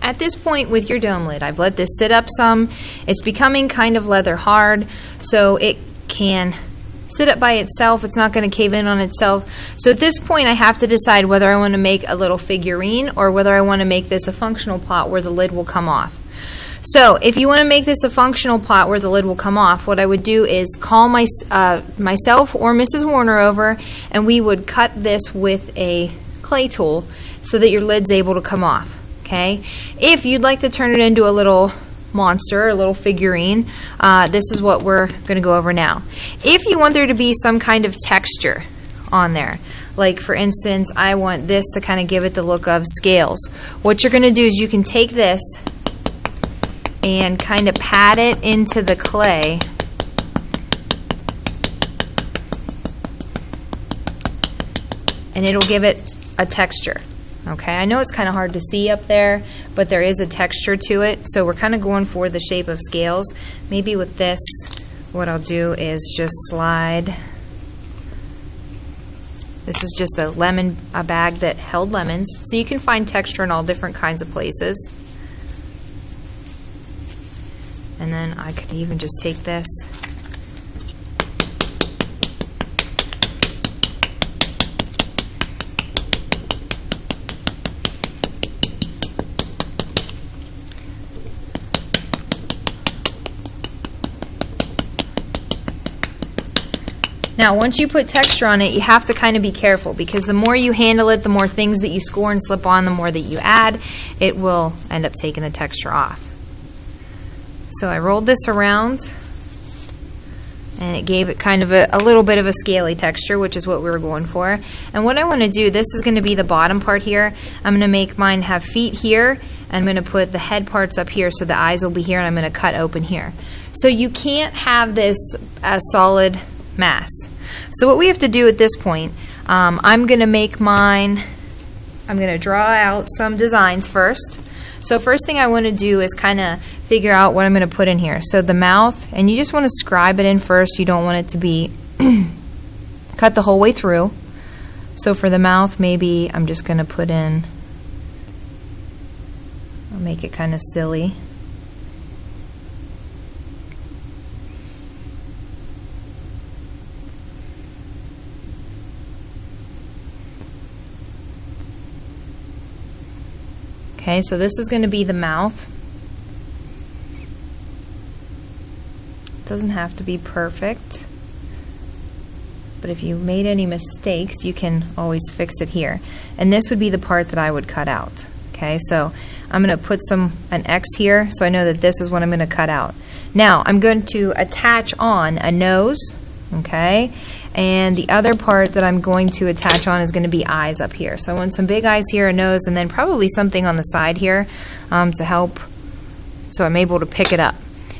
at this point with your dome lid, I've let this sit up some. It's becoming kind of leather hard, so it can sit up by itself. It's not going to cave in on itself. So at this point, I have to decide whether I want to make a little figurine or whether I want to make this a functional pot where the lid will come off. So if you want to make this a functional pot where the lid will come off, what I would do is call myself or Mrs. Warner over, and we would cut this with a clay tool so that your lid's able to come off. Okay? If you'd like to turn it into a little monster, a little figurine, this is what we're going to go over now. If you want there to be some kind of texture on there, like for instance, I want this to kind of give it the look of scales, what you're going to do is you can take this and kind of pat it into the clay and it'll give it a texture. Okay, I know it's kind of hard to see up there, but there is a texture to it, so we're kind of going for the shape of scales. Maybe with this, what I'll do is just slide. This is just a bag that held lemons, so you can find texture in all different kinds of places. And then I could even just take this Now, once you put texture on it, you have to kind of be careful because the more you handle it, the more things that you score and slip on, the more that you add, it will end up taking the texture off. So I rolled this around, and it gave it kind of a little bit of a scaly texture, which is what we were going for. And what I want to do, this is going to be the bottom part here. I'm going to make mine have feet here, and I'm going to put the head parts up here so the eyes will be here, and I'm going to cut open here. So you can't have this as solid mass. So what we have to do at this point, I'm going to make mine, I'm going to draw out some designs first. So first thing I want to do is kind of figure out what I'm going to put in here. So the mouth, and you just want to scribe it in first. You don't want it to be cut the whole way through. So for the mouth, maybe I'm just going to put in, I'll make it kind of silly. Okay, so this is going to be the mouth. It doesn't have to be perfect, but if you made any mistakes, you can always fix it here. And this would be the part that I would cut out. Okay, so I'm going to put an X here so I know that this is what I'm going to cut out. Now, I'm going to attach on a nose, okay? And the other part that I'm going to attach on is going to be eyes up here. So I want some big eyes here, a nose, and then probably something on the side here to help so I'm able to pick it up.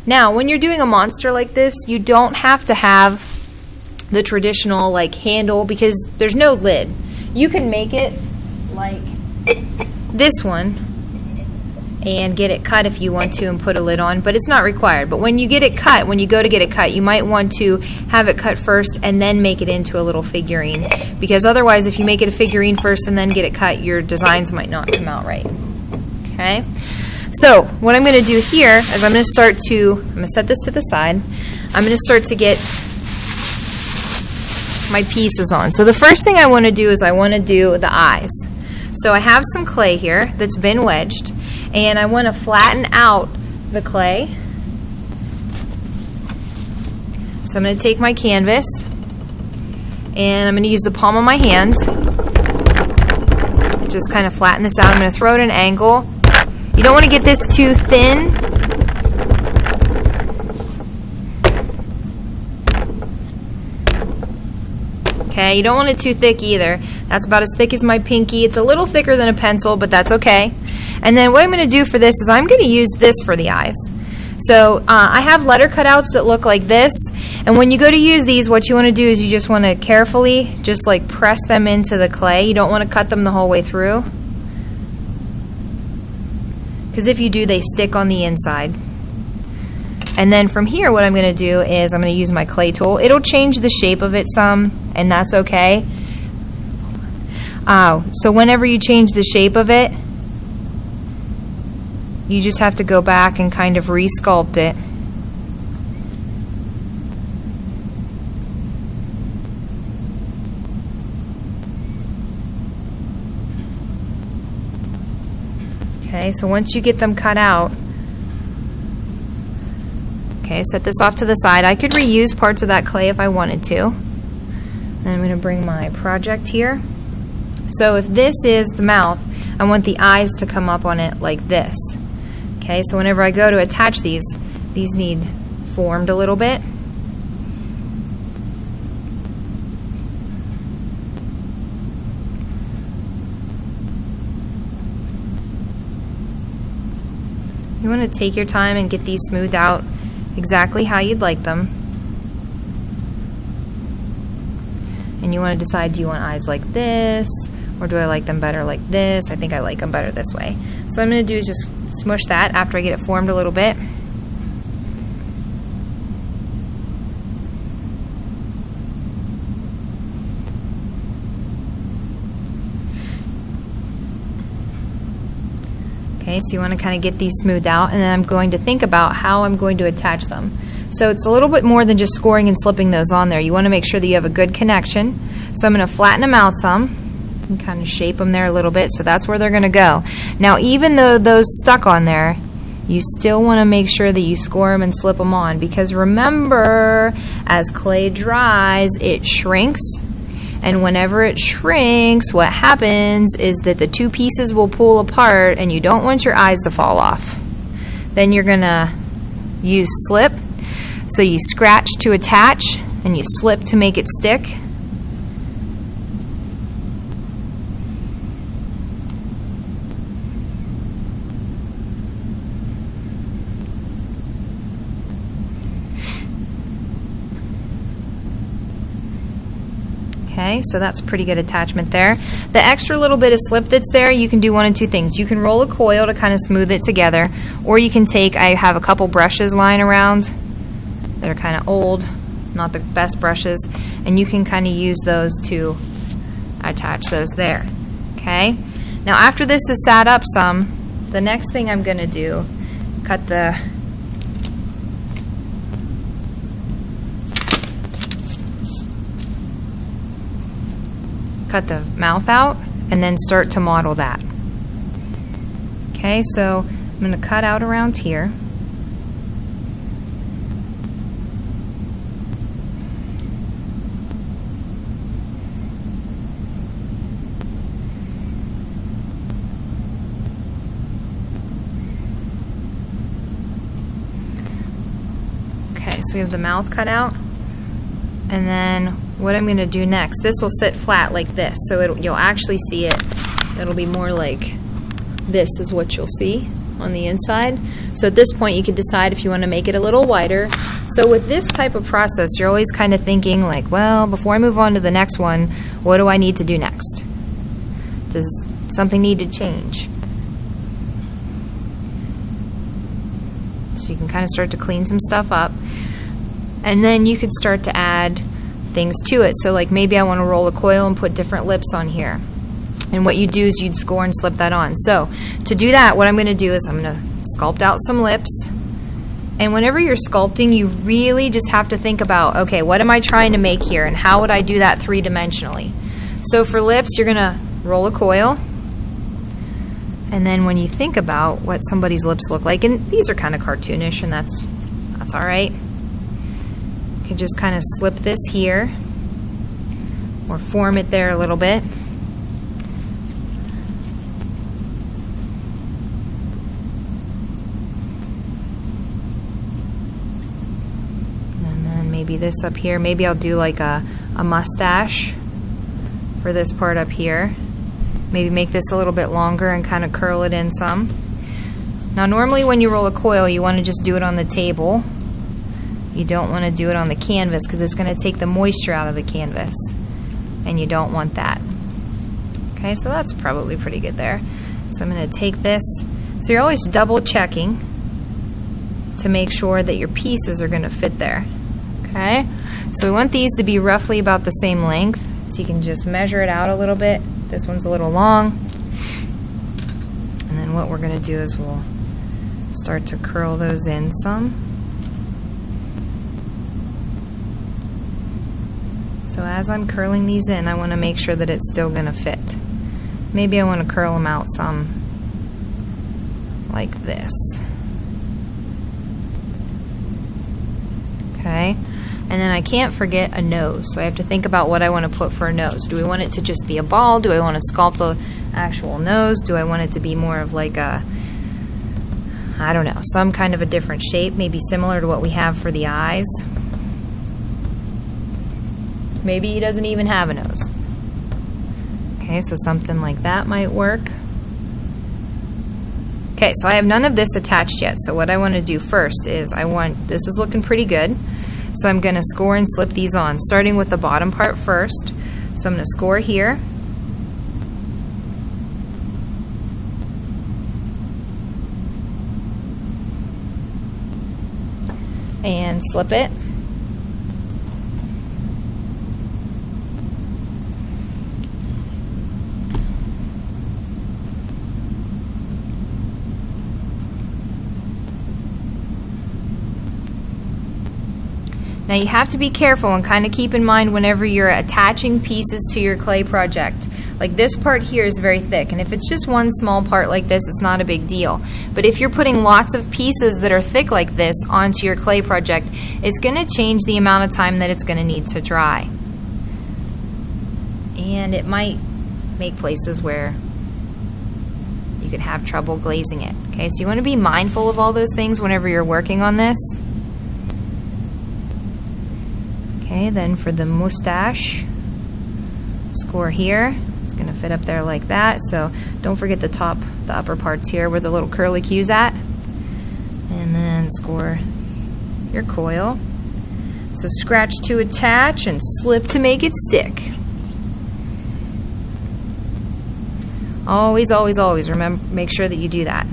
Now, when you're doing a monster like this, you don't have to have the traditional like handle because there's no lid. You can make it like this one and get it cut if you want to and put a lid on, but it's not required. But when you get it cut, when you go to get it cut, you might want to have it cut first and then make it into a little figurine, because otherwise if you make it a figurine first and then get it cut, your designs might not come out right. Okay? So what I'm going to do here is I'm going to set this to the side. I'm going to start to get my pieces on. So the first thing I want to do is I want to do the eyes. So I have some clay here that's been wedged, and I want to flatten out the clay. So I'm going to take my canvas, and I'm going to use the palm of my hand. Just kind of flatten this out. I'm going to throw it at an angle. You don't want to get this too thin. Okay, you don't want it too thick either. That's about as thick as my pinky. It's a little thicker than a pencil, but that's okay. And then what I'm going to do for this is I'm going to use this for the eyes. So I have letter cutouts that look like this. And when you go to use these, what you want to do is you just want to carefully just like press them into the clay. You don't want to cut them the whole way through, because if you do, they stick on the inside. And then from here, what I'm going to do is I'm going to use my clay tool. It'll change the shape of it some, and that's okay. So whenever you change the shape of it, You just have to go back and kind of re-sculpt it. Okay, so once you get them cut out, okay, set this off to the side. I could reuse parts of that clay if I wanted to. And I'm going to bring my project here. So if this is the mouth, I want the eyes to come up on it like this. Okay, so whenever I go to attach these need formed a little bit. You want to take your time and get these smoothed out exactly how you'd like them. And you want to decide, do you want eyes like this, or do I like them better like this? I think I like them better this way. So what I'm going to do is just smush that after I get it formed a little bit. Okay, so you want to kind of get these smoothed out, and then I'm going to think about how I'm going to attach them. So it's a little bit more than just scoring and slipping those on there. You want to make sure that you have a good connection. So I'm going to flatten them out some and kind of shape them there a little bit, so that's where they're going to go. Now, even though those stuck on there, you still want to make sure that you score them and slip them on, because remember, as clay dries, it shrinks. And whenever it shrinks, what happens is that the two pieces will pull apart, and you don't want your eyes to fall off. Then you're going to use slip. So you scratch to attach, and you slip to make it stick. Okay, so that's a pretty good attachment there. The extra little bit of slip that's there, you can do one of two things. You can roll a coil to kind of smooth it together, or you can take, I have a couple brushes lying around that are kind of old, not the best brushes, and you can kind of use those to attach those there. Okay, now after this is sat up some, the next thing I'm going to do, cut the mouth out and then start to model that. Okay, so I'm going to cut out around here. Okay, so we have the mouth cut out, and then what I'm going to do next, this will sit flat like this, so you'll actually see it. It'll be more like this is what you'll see on the inside. So at this point you can decide if you want to make it a little wider. So with this type of process, you're always kind of thinking like, well, before I move on to the next one, what do I need to do next? Does something need to change? So you can kind of start to clean some stuff up, and then you could start to add things to it. So like maybe I want to roll a coil and put different lips on here. And what you do is you'd score and slip that on. So to do that, what I'm going to do is I'm going to sculpt out some lips. And whenever you're sculpting, you really just have to think about, okay, what am I trying to make here, and how would I do that three-dimensionally? So for lips, you're going to roll a coil. And then when you think about what somebody's lips look like, and these are kind of cartoonish, and that's all right. You can just kind of slip this here or form it there a little bit. And then maybe this up here. Maybe I'll do like a mustache for this part up here. Maybe make this a little bit longer and kind of curl it in some. Now normally when you roll a coil, you want to just do it on the table. You don't want to do it on the canvas because it's going to take the moisture out of the canvas, and you don't want that. Okay, so that's probably pretty good there. So I'm going to take this. So you're always double checking to make sure that your pieces are going to fit there. Okay, so we want these to be roughly about the same length, so you can just measure it out a little bit. This one's a little long. And then what we're going to do is we'll Start to curl those in some. So as I'm curling these in, I want to make sure that it's still going to fit. Maybe I want to curl them out some like this. Okay, and then I can't forget a nose, so I have to think about what I want to put for a nose. Do we want it to just be a ball? Do I want to sculpt an actual nose? Do I want it to be more of like a, I don't know, some kind of a different shape, maybe similar to what we have for the eyes? Maybe he doesn't even have a nose. Okay, so something like that might work. Okay, so I have none of this attached yet. So what I want to do first is this is looking pretty good. So I'm going to score and slip these on, starting with the bottom part first. So I'm going to score here. And slip it. Now you have to be careful and kind of keep in mind whenever you're attaching pieces to your clay project. Like this part here is very thick, and if it's just one small part like this, it's not a big deal. But if you're putting lots of pieces that are thick like this onto your clay project, it's going to change the amount of time that it's going to need to dry. And it might make places where you could have trouble glazing it. Okay, so you want to be mindful of all those things whenever you're working on this. Okay, then for the mustache, score here. It's going to fit up there like that, so don't forget the upper parts here where the little curly cue's at. And then score your coil. So scratch to attach and slip to make it stick. Always, always, always remember, make sure that you do that.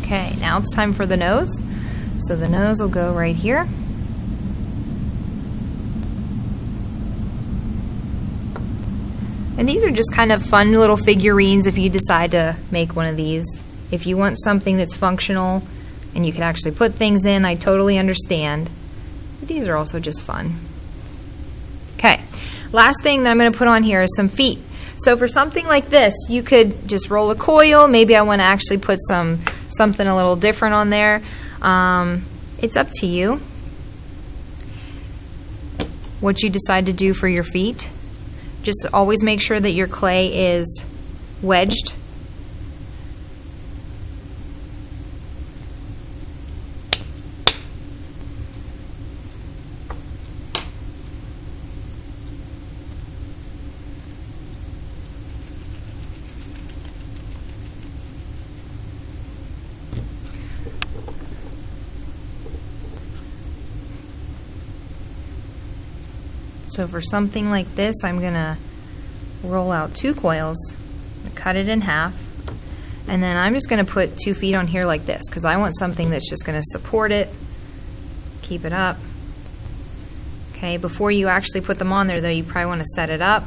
Okay, now it's time for the nose. So the nose will go right here. And these are just kind of fun little figurines if you decide to make one of these. If you want something that's functional and you can actually put things in, I totally understand. But these are also just fun. Okay, last thing that I'm going to put on here is some feet. So for something like this, you could just roll a coil. Maybe I want to actually put something a little different on there. It's up to you what you decide to do for your feet. Just always make sure that your clay is wedged. So for something like this, I'm going to roll out 2 coils, cut it in half, and then I'm just going to put 2 feet on here like this because I want something that's just going to support it, keep it up. Okay, before you actually put them on there though, you probably want to set it up,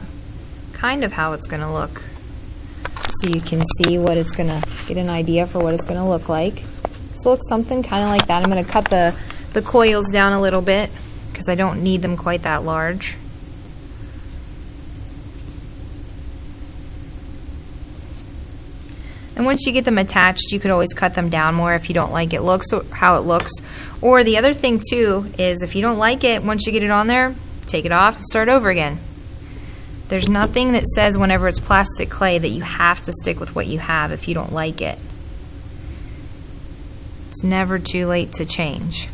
kind of how it's going to look, so you can see what it's going to, get an idea for what it's going to look like. So it looks something kind of like that. I'm going to cut the coils down a little bit because I don't need them quite that large. And once you get them attached, you could always cut them down more if you don't like it looks or how it looks. Or the other thing too is if you don't like it, once you get it on there, take it off and start over again. There's nothing that says whenever it's plastic clay that you have to stick with what you have if you don't like it. It's never too late to change.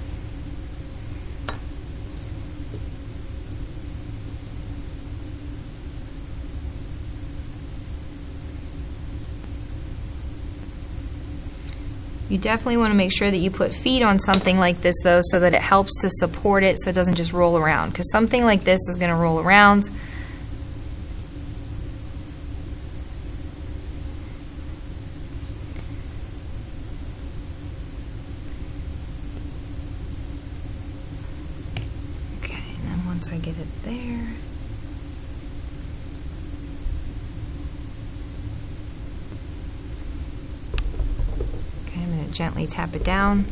You definitely want to make sure that you put feet on something like this, though, so that it helps to support it so it doesn't just roll around. Because something like this is going to roll around. Okay, and then once I get it there. I'm going to gently tap it down.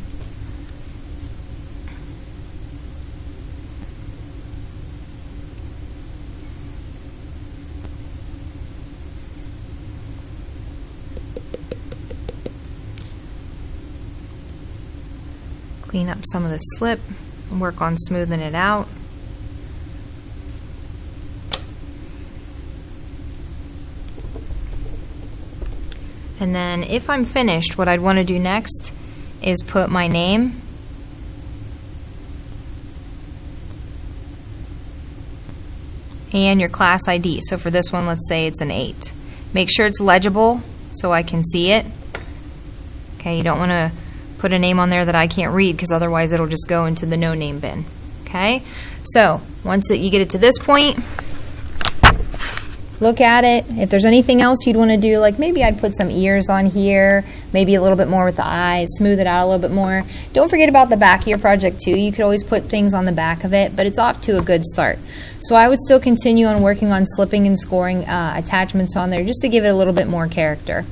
Clean up some of the slip and work on smoothing it out. And then if I'm finished, what I'd want to do next is put my name and your class ID. So for this one, let's say it's an 8. Make sure it's legible so I can see it. Okay, you don't want to put a name on there that I can't read because otherwise it'll just go into the no name bin. Okay, so once you get it to this point, look at it. If there's anything else you'd want to do, like maybe I'd put some ears on here, maybe a little bit more with the eyes, smooth it out a little bit more. Don't forget about the back of your project too. You could always put things on the back of it, but it's off to a good start. So I would still continue on working on slipping and scoring attachments on there just to give it a little bit more character.